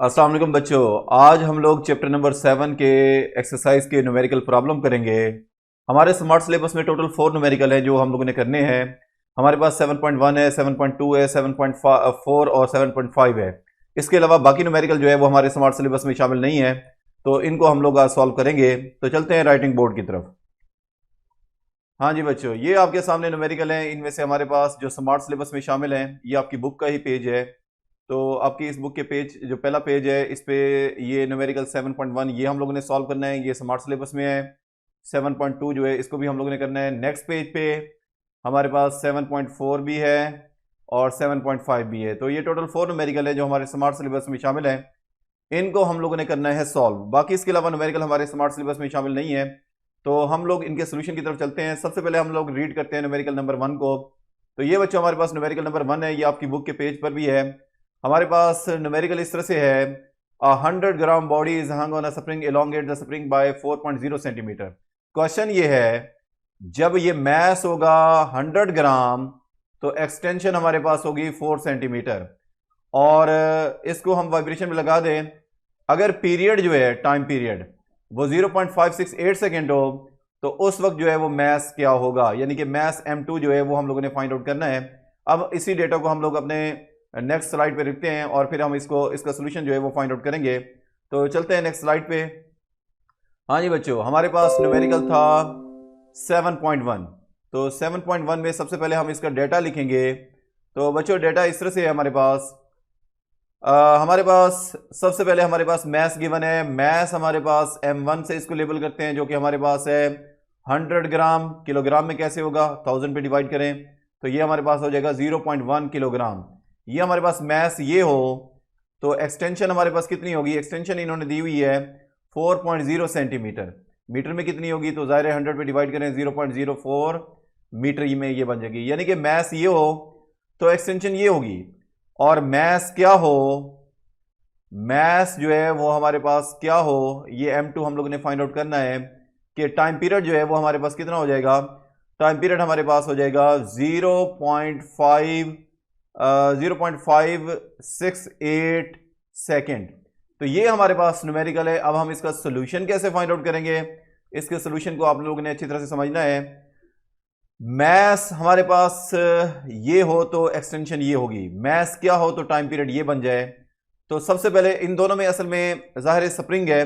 अस्सलाम वालेकुम बच्चों। आज हम लोग चैप्टर नंबर 7 के एक्सरसाइज के न्यूमेरिकल प्रॉब्लम करेंगे। हमारे स्मार्ट सिलेबस में टोटल 4 न्यूमेरिकल है जो हम लोगों ने करने हैं। हमारे पास 7.1 है, 7.2 है, 7.4 और 7.5 है। इसके अलावा बाकी न्यूमेरिकल जो है वो हमारे स्मार्ट सिलेबस में शामिल नहीं है, तो इनको हम लोग आज सॉल्व करेंगे। तो चलते हैं राइटिंग बोर्ड की तरफ। हाँ जी बच्चों, ये आपके सामने न्यूमेरिकल हैं। इनमें से हमारे पास जो स्मार्ट सिलेबस में शामिल हैं ये आपकी बुक का ही पेज है। तो आपकी इस बुक के पेज जो पहला पेज है इस पे ये न्यूमेरिकल 7.1 ये हम लोगों ने सॉल्व करना है, ये स्मार्ट सिलेबस में है। 7.2 जो है इसको भी हम लोगों ने करना है। नेक्स्ट पेज पे हमारे पास 7.4 भी है और 7.5 भी है। तो ये टोटल 4 न्यूमेरिकल है जो हमारे स्मार्ट सिलेबस में शामिल है। इनको हम लोगों ने करना है सॉल्व। बाकी इसके अलावा न्यूमेरिकल हमारे स्मार्ट सिलेबस में शामिल नहीं है, तो हम लोग इनके सोल्यूशन की तरफ चलते हैं। सबसे पहले हम लोग रीड करते हैं न्यूमेरिकल नंबर 1 को। तो ये बच्चों हमारे पास न्यूमेरिकल नंबर 1 है, ये आपकी बुक के पेज पर भी है। हमारे पास न्यूमेरिकल इस तरह से है, 100 gram body is hung on a spring elongate the spring by 4.0 centimetre. Question ये है, जब ये मैस होगा 100 ग्राम तो एक्सटेंशन हमारे पास होगी 4 सेंटीमीटर। और इसको हम वाइब्रेशन में लगा दें। अगर पीरियड जो है टाइम पीरियड वो 0.568 सेकेंड हो तो उस वक्त जो है वो मैस क्या होगा, यानी कि मैस m2 जो है वो हम लोगों ने फाइंड आउट करना है। अब इसी डेटा को हम लोग अपने नेक्स्ट स्लाइड पे रखते हैं और फिर हम इसका सोल्यूशन जो है वो फाइंड आउट करेंगे। तो चलते हैं नेक्स्ट स्लाइड पे। हाँ जी बच्चों, हमारे पास न्यूमेरिकल था 7.1। तो 7.1 में सबसे पहले हम इसका डेटा लिखेंगे। तो बच्चों डेटा इस तरह से है हमारे पास। हमारे पास सबसे पहले हमारे पास मैस गिवन है। मैस हमारे पास m1 से इसको लेबल करते हैं, जो कि हमारे पास है 100 ग्राम। किलोग्राम में कैसे होगा, 1000 पे डिवाइड करें तो ये हमारे पास हो जाएगा 0.1 किलोग्राम। ये हमारे पास मैस ये हो तो एक्सटेंशन हमारे पास कितनी होगी, एक्सटेंशन इन्होंने दी हुई है 4.0 सेंटीमीटर। मीटर में कितनी होगी, तो ज़ाहिर है 100 पे डिवाइड करें 0.04 मीटर में ये बन जाएगी। यानी कि मैस ये हो तो एक्सटेंशन ये होगी। और मैस क्या हो, मैस जो है वो हमारे पास क्या हो, ये m2 हम लोग ने फाइंड आउट करना है कि टाइम पीरियड जो है वो हमारे पास कितना हो जाएगा। टाइम पीरियड हमारे पास हो जाएगा 0.568 सेकेंड। तो ये हमारे पास न्यूमेरिकल है। अब हम इसका सोल्यूशन कैसे फाइंड आउट करेंगे, इसके सोल्यूशन को आप लोगों ने अच्छी तरह से समझना है। मैस हमारे पास ये हो तो एक्सटेंशन ये होगी, मैस क्या हो तो टाइम पीरियड ये बन जाए। तो सबसे पहले इन दोनों में असल में ज़ाहिर स्प्रिंग है।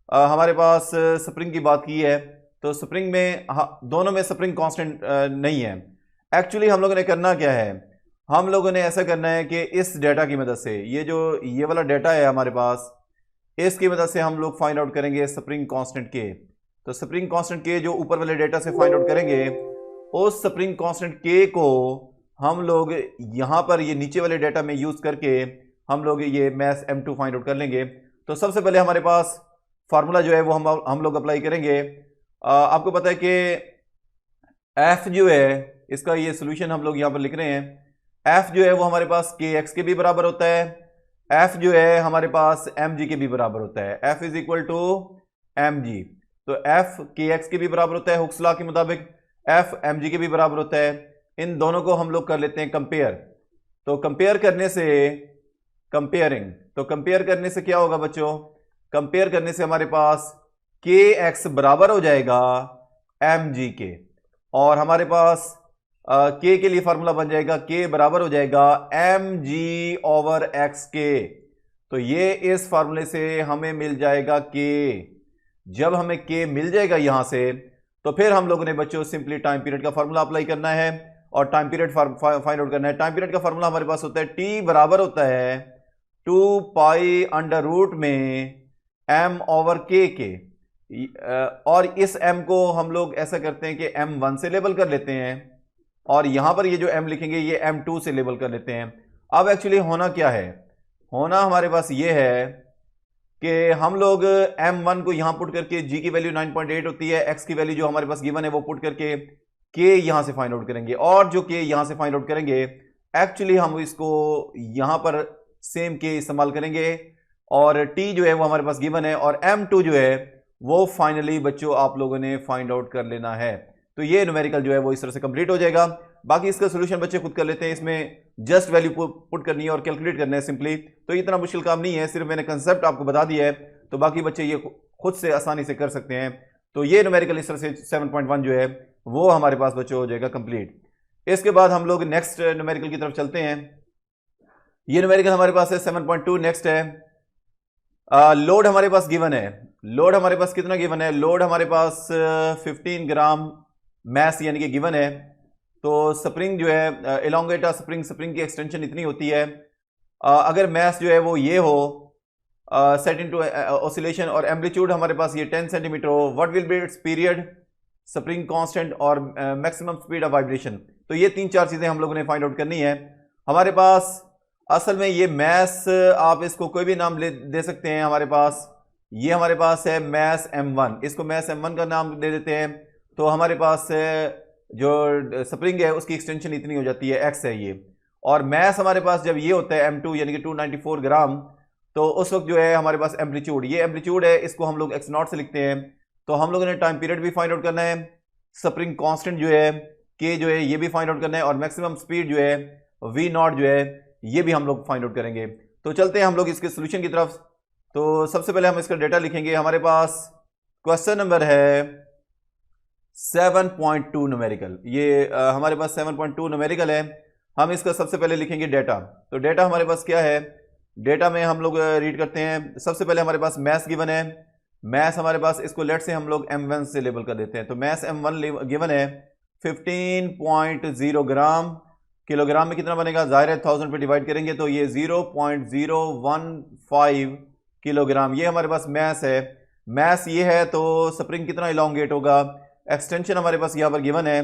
हमारे पास स्प्रिंग की बात की है तो स्प्रिंग में दोनों में स्प्रिंग कांस्टेंट नहीं है। एक्चुअली हम लोगों ने करना क्या है, हम लोगों ने ऐसा करना है कि इस डेटा की मदद से, ये वाला डेटा है हमारे पास, इसकी मदद से हम लोग फाइंड आउट करेंगे स्प्रिंग कांस्टेंट के। तो स्प्रिंग कांस्टेंट के जो ऊपर वाले डेटा से फाइंड आउट करेंगे, उस स्प्रिंग कांस्टेंट के को हम लोग यहाँ पर ये नीचे वाले डेटा में यूज़ करके हम लोग ये मैस m2 फाइंड आउट कर लेंगे। तो सबसे पहले हमारे पास फार्मूला जो है वो हम लोग अप्लाई करेंगे। आपको पता है कि f जो है इसका ये सोल्यूशन हम लोग यहाँ पर लिख रहे हैं। f जो है वो हमारे पास kx के भी बराबर होता है, f जो है हमारे पास mg के भी बराबर होता है। f is equal to mg, तो f kx के भी बराबर होता है हुक्स लॉ के मुताबिक, f mg के भी बराबर होता है। इन दोनों को हम लोग कर लेते हैं कंपेयर। तो कंपेयर करने से कंपेयरिंग, तो कंपेयर करने से क्या होगा बच्चों, कंपेयर करने से हमारे पास kx बराबर हो जाएगा mg के, और हमारे पास k के लिए फार्मूला बन जाएगा k बराबर हो जाएगा mg ओवर x के। तो ये इस फार्मूले से हमें मिल जाएगा k। जब हमें k मिल जाएगा यहां से तो फिर हम लोगों ने बच्चों सिंपली टाइम पीरियड का फार्मूला अप्लाई करना है और टाइम पीरियड फाइंड आउट करना है। टाइम पीरियड का फार्मूला हमारे पास होता है t बराबर होता है 2 पाई अंडर रूट में m ओवर k के। और इस m को हम लोग ऐसा करते हैं कि m1 से लेबल कर लेते हैं और यहां पर ये जो m लिखेंगे ये m2 से लेबल कर लेते हैं। अब एक्चुअली होना क्या है, होना हमारे पास ये है कि हम लोग m1 को यहां पुट करके, g की वैल्यू 9.8 होती है, x की वैल्यू जो हमारे पास गिवन है वो पुट करके k यहां से फाइंड आउट करेंगे, और जो k यहां से फाइंड आउट करेंगे एक्चुअली हम इसको यहां पर सेम k इस्तेमाल करेंगे और t जो है वो हमारे पास गिवन है और m2 जो है वो फाइनली बच्चों आप लोगों ने फाइंड आउट कर लेना है। तो ये न्यूमेरिकल जो है वो इस तरह से कंप्लीट हो जाएगा। बाकी इसका सोल्यूशन बच्चे खुद कर लेते हैं, इसमें जस्ट वैल्यू पुट करनी है और कैलकुलेट करना है सिंपली, तो इतना मुश्किल काम नहीं है, सिर्फ मैंने कंसेप्ट आपको बता दिया है, तो बाकी बच्चे ये खुद से आसानी से कर सकते हैं। तो ये न्यूमेरिकल इस तरह से 7.1 जो है वो हमारे पास बच्चों हो जाएगा कंप्लीट। इसके बाद हम लोग नेक्स्ट न्यूमेरिकल की तरफ चलते हैं। ये न्यूमेरिकल हमारे पास है 7.2। नेक्स्ट है लोड हमारे पास गिवन है। लोड हमारे पास कितना गिवन है? लोड हमारे पास 15 ग्राम मैस यानी कि गिवन है। तो स्प्रिंग जो है एलोंगेटा स्प्रिंग की एक्सटेंशन इतनी होती है। अगर मैस जो है वो ये हो सेट इनटू ऑसिलेशन और एम्पलीट्यूड हमारे पास ये 10 सेंटीमीटर हो, what will be it's period, spring constant और मैक्सिमम स्पीड ऑफ वाइब्रेशन। तो ये 3-4 चीजें हम लोगों ने फाइंड आउट करनी है। हमारे पास असल में ये मैस, आप इसको कोई भी नाम दे सकते हैं। हमारे पास ये हमारे पास है मैस M1, इसको मैस M1 का नाम दे देते हैं। तो हमारे पास जो स्प्रिंग है उसकी एक्सटेंशन इतनी हो जाती है, x है ये। और मैस हमारे पास जब ये होता है M2 यानी कि 294 ग्राम, तो उस वक्त जो है हमारे पास एम्पलीट्यूड, ये एम्पलीट्यूड है, इसको हम लोग x0 से लिखते हैं। तो हम लोगों ने टाइम पीरियड भी फाइंड आउट करना है, स्प्रिंग कांस्टेंट जो है k जो है ये भी फाइंड आउट करना है, और मैक्सिमम स्पीड जो है V0 जो है ये भी हम लोग फाइंड आउट करेंगे। तो चलते हैं हम लोग इसके सोल्यूशन की तरफ। तो सबसे पहले हम इसका डेटा लिखेंगे। हमारे पास क्वेश्चन नंबर है 7.2 न्यूमेरिकल, ये हमारे पास 7.2 न्यूमेरिकल है। हम इसका सबसे पहले लिखेंगे डेटा। तो डेटा हमारे पास क्या है? डेटा में हम लोग रीड करते हैं। सबसे पहले हमारे पास मैस गिवन है। मैस हमारे पास, इसको लेट से हम लोग M1 से लेबल कर देते हैं। तो मैस M1 गिवन है 15.0 ग्राम। किलोग्राम में कितना बनेगा? जाहिर है 1000 पे डिवाइड करेंगे तो ये 0.015 किलोग्राम, ये हमारे पास मैस है। मैस ये है तो स्प्रिंग कितना इलोंगेट होगा? एक्सटेंशन हमारे पास यहाँ पर गिवन है,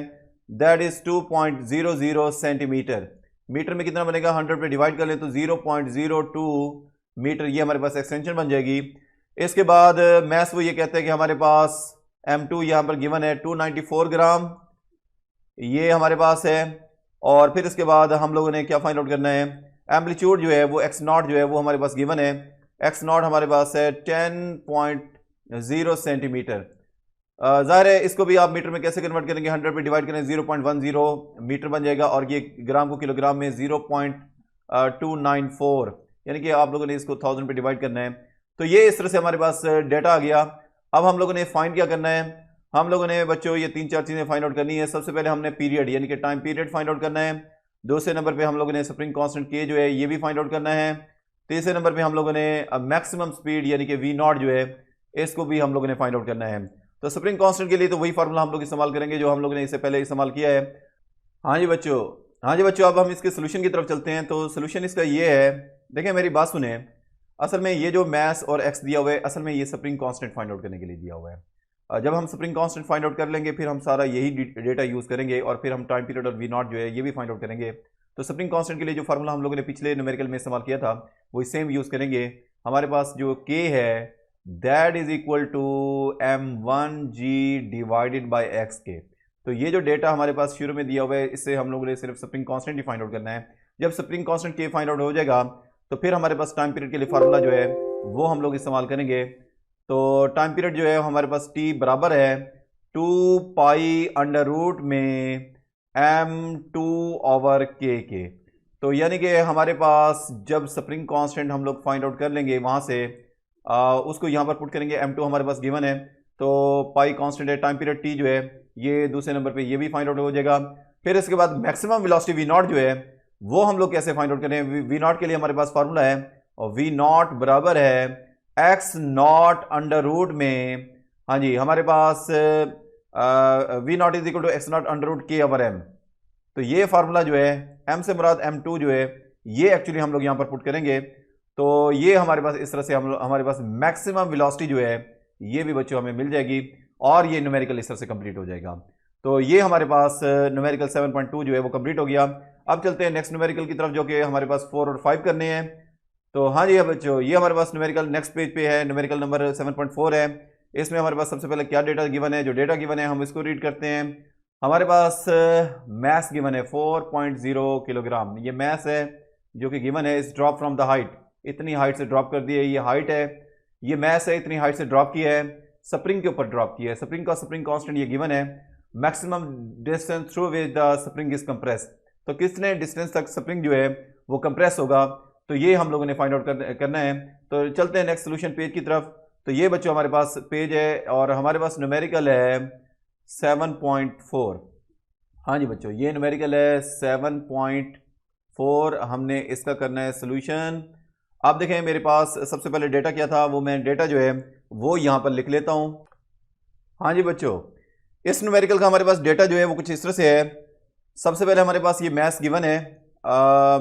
दैट इज 2.00 सेंटीमीटर। मीटर में कितना बनेगा? 100 पे डिवाइड कर ले तो 0.02 मीटर, ये हमारे पास एक्सटेंशन बन जाएगी। इसके बाद मैस वो ये कहते हैं कि हमारे पास M2 यहाँ पर गिवन है 294 ग्राम, ये हमारे पास है। और फिर इसके बाद हम लोगों ने क्या फाइंड आउट करना है? एम्पलीट्यूड जो है वो x0 जो है वो हमारे पास गिवन है। x0 हमारे पास है 10.0 सेंटीमीटर। जाहिर है इसको भी आप मीटर में कैसे कन्वर्ट करेंगे? 100 पे डिवाइड करें 0.10 मीटर बन जाएगा, और ये ग्राम को किलोग्राम में 0.294, यानी कि आप लोगों ने इसको 1000 पे डिवाइड करना है। तो ये इस तरह से हमारे पास डेटा आ गया। अब हम लोगों ने फाइंड क्या करना है? हम लोगों ने बच्चों ये 3-4 चीज़ें फाइंड आउट करनी है। सबसे पहले हमने पीरियड यानी कि टाइम पीरियड फाइंड आउट करना है। दूसरे नंबर पे हम लोगों ने स्प्रिंग कांस्टेंट के जो है ये भी फाइंड आउट करना है। तीसरे नंबर पे हम लोगों ने मैक्सिमम स्पीड यानी कि V0 जो है इसको भी हम लोगों ने फाइंड आउट करना है। तो स्प्रिंग कांस्टेंट के लिए तो वही फार्मूला हम लोग इस्तेमाल करेंगे जो हम लोगों ने इससे पहले इस्तेमाल किया है। हाँ जी बच्चों, अब हम इसके सोल्यूशन की तरफ चलते हैं। तो सोल्यूशन इसका ये है, देखें मेरी बात सुने। असल में ये जो मैस और एक्स दिया हुआ है, असल में ये स्प्रिंग कांस्टेंट फाइंड आउट करने के लिए दिया हुआ है। जब हम स्प्रिंग कांस्टेंट फाइंड आउट कर लेंगे फिर हम सारा यही डेटा यूज़ करेंगे, और फिर हम टाइम पीरियड और V0 जो है ये भी फाइंड आउट करेंगे। तो स्प्रिंग कांस्टेंट के लिए जो फार्मूला हम लोगों ने पिछले न्यूमेरिकल में इस्तेमाल किया था वही सेम यूज़ करेंगे। हमारे पास जो K है that is equal to M1G divided by XK। तो ये जो डेटा हमारे पास शुरू में दिया हुआ है, इससे हम लोगों ने सिर्फ स्प्रिंग कांस्टेंट ही फाइंड आउट करना है। जब spring constant K find out हो जाएगा तो फिर हमारे पास टाइम पीरियड के लिए फार्मूला जो है वो हम लोग इस्तेमाल करेंगे। तो टाइम पीरियड जो है हमारे पास T बराबर है 2 पाई अंडर रूट में M2/K के। तो यानी कि हमारे पास जब स्प्रिंग कांस्टेंट हम लोग फाइंड आउट कर लेंगे वहाँ से उसको यहाँ पर पुट करेंगे। M2 हमारे पास गिवन है, तो पाई कांस्टेंट है, टाइम पीरियड T जो है ये दूसरे नंबर पे ये भी फाइंड आउट हो जाएगा। फिर इसके बाद मैक्सिमम वेलोसिटी V0 जो है वो हम लोग कैसे फाइंड आउट करें? V0 के लिए हमारे पास फार्मूला है, और V0 बराबर है x0 अंडर रूट में, हाँ जी, हमारे पास V0 is equal to x0 under root K/M। तो ये फार्मूला जो है M से मुराद M2 जो है ये एक्चुअली हम लोग यहाँ पर पुट करेंगे। तो ये हमारे पास इस तरह से हमारे पास मैक्सिमम वेलोसिटी जो है ये भी बच्चों हमें मिल जाएगी, और ये न्यूमेरिकल इस तरह से कंप्लीट हो जाएगा। तो ये हमारे पास न्यूमेरिकल 7.2 जो है वो कंप्लीट हो गया। अब चलते हैं नेक्स्ट न्यूमेरिकल की तरफ जो कि हमारे पास 4 और 5 करने हैं। तो हाँ जी बच्चों, ये हमारे पास न्यूमेरिकल नेक्स्ट पेज पे है, न्यूमेरिकल नंबर 7.4 है। इसमें हमारे पास सबसे पहले क्या डेटा गिवन है? जो डेटा गिवन है हम इसको रीड करते हैं। हमारे पास मैस गिवन है 4.0 किलोग्राम, ये मैस है जो कि गिवन है। इस ड्रॉप फ्रॉम द हाइट, इतनी हाइट से ड्रॉप कर दी है, ये हाइट है, ये मैस है, इतनी हाइट से ड्रॉप किया है, स्प्रिंग के ऊपर ड्रॉप किया है। स्प्रिंग का स्प्रिंग कांस्टेंट ये गिवन है maximum distance through which the spring is compress, तो कितने डिस्टेंस तक स्प्रिंग जो है वो कंप्रेस होगा, तो ये हम लोगों ने फाइंड आउट करना है। तो चलते हैं नेक्स्ट सोल्यूशन पेज की तरफ। तो ये बच्चों हमारे पास पेज है और हमारे पास न्यूमेरिकल है 7.4। हाँ जी बच्चों, ये न्यूमेरिकल है 7.4। हमने इसका करना है सोल्यूशन। आप देखें मेरे पास सबसे पहले डेटा क्या था, वो मैं डेटा जो है वो यहाँ पर लिख लेता हूँ। हाँ जी बच्चों, इस न्यूमेरिकल का हमारे पास डेटा जो है वो कुछ इस तरह से है। सबसे पहले हमारे पास ये मैथ्स गिवन है।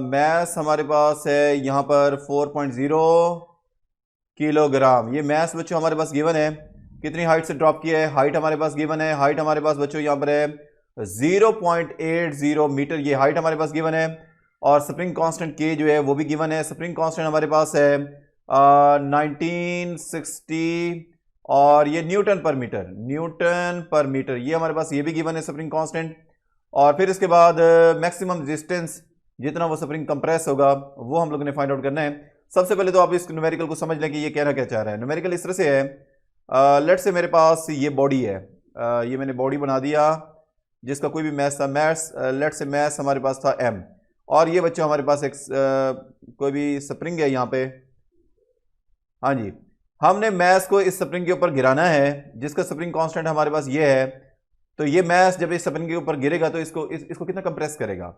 मैथ्स हमारे पास है यहाँ पर 4.0 किलोग्राम। ये मैथ्स बच्चों हमारे पास गिवन है। कितनी हाइट से ड्रॉप किया है, हाइट हमारे पास गिवन है। हाइट हमारे पास बच्चों यहाँ पर है 0.80 मीटर, ये हाइट हमारे पास गिवन है। और स्प्रिंग कांस्टेंट के जो है वो भी गिवन है। स्प्रिंग कांस्टेंट हमारे पास है 1960 और ये न्यूटन पर मीटर, ये हमारे पास ये भी गिवन है स्प्रिंग कांस्टेंट। और फिर इसके बाद मैक्सिमम डिस्टेंस जितना वो स्प्रिंग कंप्रेस होगा वो हम लोगों ने फाइंड आउट करना है। सबसे पहले तो आप इस न्यूमेरिकल को समझ लें कि ये कहना क्या चाह रहा है। न्यूमेरिकल इस तरह से है, लेट्स से मेरे पास ये बॉडी है, ये मैंने बॉडी बना दिया जिसका कोई भी मैथ था, लेट्स से मैथ हमारे पास था m, और ये बच्चों हमारे पास एक कोई भी स्प्रिंग है यहाँ पे। हाँ जी, हमने मैथ को इस स्प्रिंग के ऊपर गिराना है जिसका स्प्रिंग कांस्टेंट हमारे पास ये है। तो ये मैथ जब इस स्प्रिंग के ऊपर गिरेगा तो इसको कितना कंप्रेस करेगा।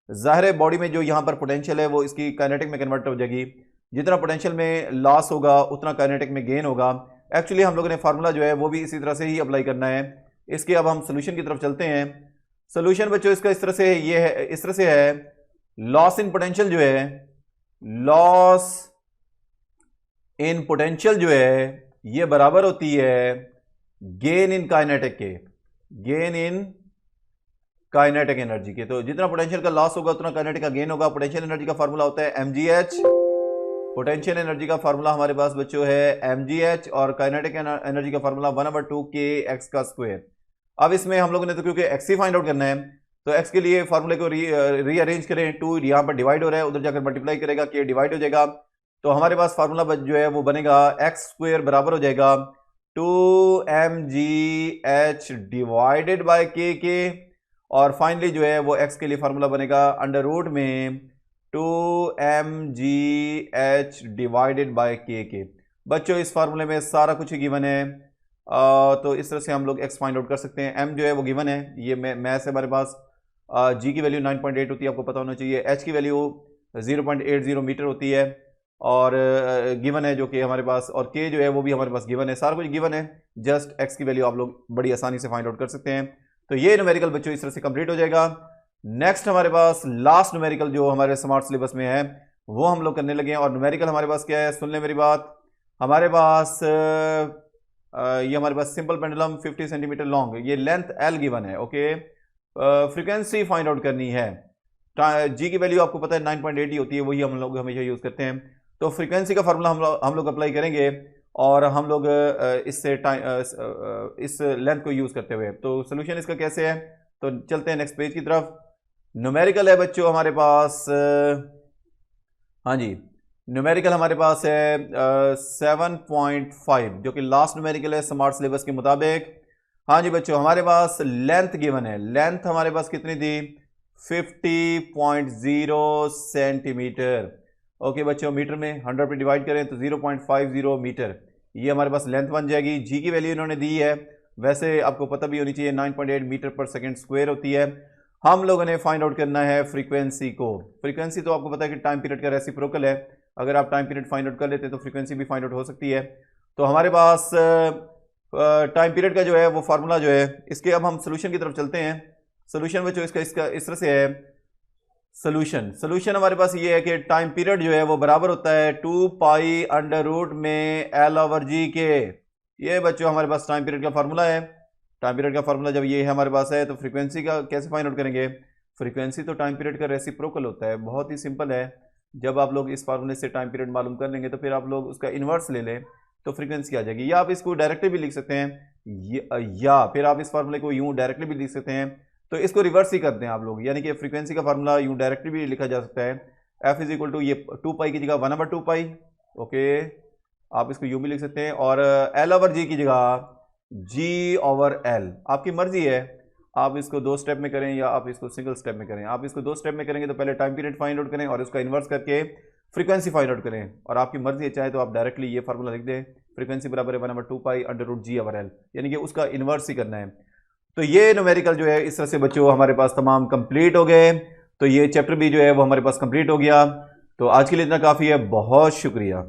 जाहिर है बॉडी में जो यहाँ पर पोटेंशियल है वो इसकी काइनेटिक में कन्वर्ट हो जाएगी। जितना पोटेंशियल में लॉस होगा उतना काइनेटिक में गेन होगा। एक्चुअली हम लोगों ने फार्मूला जो है वो भी इसी तरह से ही अप्लाई करना है। इसके अब हम सोल्यूशन की तरफ चलते हैं। सोल्यूशन बच्चों इसका इस तरह से ये है, इस तरह से है, लॉस इन पोटेंशियल जो है, लॉस इन पोटेंशियल जो है ये बराबर होती है गेन इन काइनेटिक के, गेन इन काइनेटिक एनर्जी के। तो जितना पोटेंशियल का लॉस होगा उतना काइनेटिक का गेन होगा। पोटेंशियल एनर्जी का फार्मूला होता है mgh। पोटेंशियल एनर्जी का फार्मूला हमारे पास बच्चों है mgh और काइनेटिक एनर्जी का फार्मूला 1/2 kx का स्क्वायर। अब इसमें हम लोगों ने तो क्योंकि x ही फाइंड आउट करना है तो x के लिए फार्मूले को रीअरेंज करें। 2 यहाँ पर डिवाइड हो रहा है, उधर जाकर मल्टीप्लाई करेगा, k डिवाइड हो जाएगा। तो हमारे पास फार्मूला जो है वो बनेगा x स्क्वायर बराबर हो जाएगा 2mgh डिवाइडेड बाय k। और फाइनली जो है वो x के लिए फार्मूला बनेगा अंडर रूट में 2mgh डिवाइडेड बाय k। बच्चों इस फार्मूले में सारा कुछ ही गिवन है, तो इस तरह से हम लोग x फाइंड आउट कर सकते हैं। m जो है वो गिवन है, ये मैथ से हमारे पास g की वैल्यू 9.8 होती है, आपको पता होना चाहिए। h की वैल्यू 0.80 मीटर होती है और गिवन है जो कि हमारे पास, और k जो है वो भी हमारे पास गिवन है। सारा कुछ गिवन है, जस्ट x की वैल्यू आप लोग बड़ी आसानी से फाइंड आउट कर सकते हैं। तो ये न्यूमेरिकल बच्चों इस तरह से कंप्लीट हो जाएगा। नेक्स्ट हमारे पास लास्ट न्यूमेरिकल जो हमारे स्मार्ट सिलेबस में है वो हम लोग करने लगे हैं। और न्यूमेरिकल हमारे पास क्या है, सुन ले मेरी बात। हमारे पास ये हमारे पास सिंपल पेंडुलम 50 सेंटीमीटर लॉन्ग, ये लेंथ l गिवन है। ओके, फ्रीक्वेंसी फाइंड आउट करनी है। g की वैल्यू आपको पता है 9.8 ही होती है, वही हम लोग हमेशा यूज करते हैं। तो फ्रीक्वेंसी का फार्मूला हम लोग अप्लाई करेंगे और हम लोग इससे इस लेंथ को यूज करते हुए। तो सोल्यूशन इसका कैसे है, तो चलते हैं नेक्स्ट पेज की तरफ। न्यूमेरिकल है बच्चों हमारे पास, हाँ जी, न्यूमेरिकल हमारे पास है 7.5 जो कि लास्ट न्यूमेरिकल है स्मार्ट सिलेबस के मुताबिक। हाँ जी बच्चों, हमारे पास लेंथ गिवन है। लेंथ हमारे पास कितनी थी, 50.0 सेंटीमीटर। ओके बच्चों, मीटर में 100 पे डिवाइड करें तो 0.50 मीटर, ये हमारे पास लेंथ बन जाएगी। जी की वैल्यू इन्होंने दी है, वैसे आपको पता भी होनी चाहिए 9.8 मीटर पर सेकंड स्क्वायर होती है। हम लोगों ने फाइंड आउट करना है फ्रीक्वेंसी को। फ्रीक्वेंसी तो आपको पता है कि टाइम पीरियड का रेसिप्रोकल है, अगर आप टाइम पीरियड फाइंड आउट कर लेते हैं तो फ्रीक्वेंसी भी फाइंड आउट हो सकती है। तो हमारे पास टाइम पीरियड का जो है वो फार्मूला जो है, इसके अब हम सोल्यूशन की तरफ चलते हैं। सोल्यूशन बच्चों इसका इस तरह से है। सोल्यूशन हमारे पास ये है कि टाइम पीरियड जो है वो बराबर होता है 2 पाई अंडर रूट में l/g के। ये बच्चों हमारे पास टाइम पीरियड का फार्मूला है। टाइम पीरियड का फार्मूला जब ये है हमारे पास है तो फ्रीक्वेंसी का कैसे फाइंड आउट करेंगे। फ्रीक्वेंसी तो टाइम पीरियड का रेसिप्रोकल होता है, बहुत ही सिंपल है। जब आप लोग इस फार्मूले से टाइम पीरियड मालूम कर लेंगे तो फिर आप लोग उसका इन्वर्स ले लें तो फ्रीक्वेंसी आ जाएगी। या आप इसको डायरेक्टली भी लिख सकते हैं या फिर आप इस फार्मूले को यूं डायरेक्टली भी लिख सकते हैं। तो इसको रिवर्स ही करते हैं आप लोग, यानी कि फ्रीक्वेंसी का फार्मूला यूं डायरेक्टली भी लिखा जा सकता है। f इज इक्वल टू ये 2 पाई की जगह 1/2 पाई। ओके, आप इसको यूं भी लिख सकते हैं। और l/g की जगह g/l, आपकी मर्जी है। आप इसको 2 स्टेप में करें या आप इसको सिंगल स्टेप में करें। आप इसको 2 स्टेप में करेंगे तो पहले टाइम पीरियड फाइंड आउट करें और उसका इन्वर्स करके फ्रीक्वेंसी फाइंड आउट करें, और आपकी मर्जी चाहे तो आप डायरेक्टली ये फार्मूला लिख दें, फ्रीक्वेंसी बराबर है 1/2 पाई अंडर रूट जी ओवर एल, यानी कि उसका इन्वर्स ही करना है। तो ये न्यूमेरिकल जो है इस तरह से बच्चों हमारे पास तमाम कंप्लीट हो गए। तो ये चैप्टर भी जो है वो हमारे पास कंप्लीट हो गया। तो आज के लिए इतना काफ़ी है, बहुत शुक्रिया।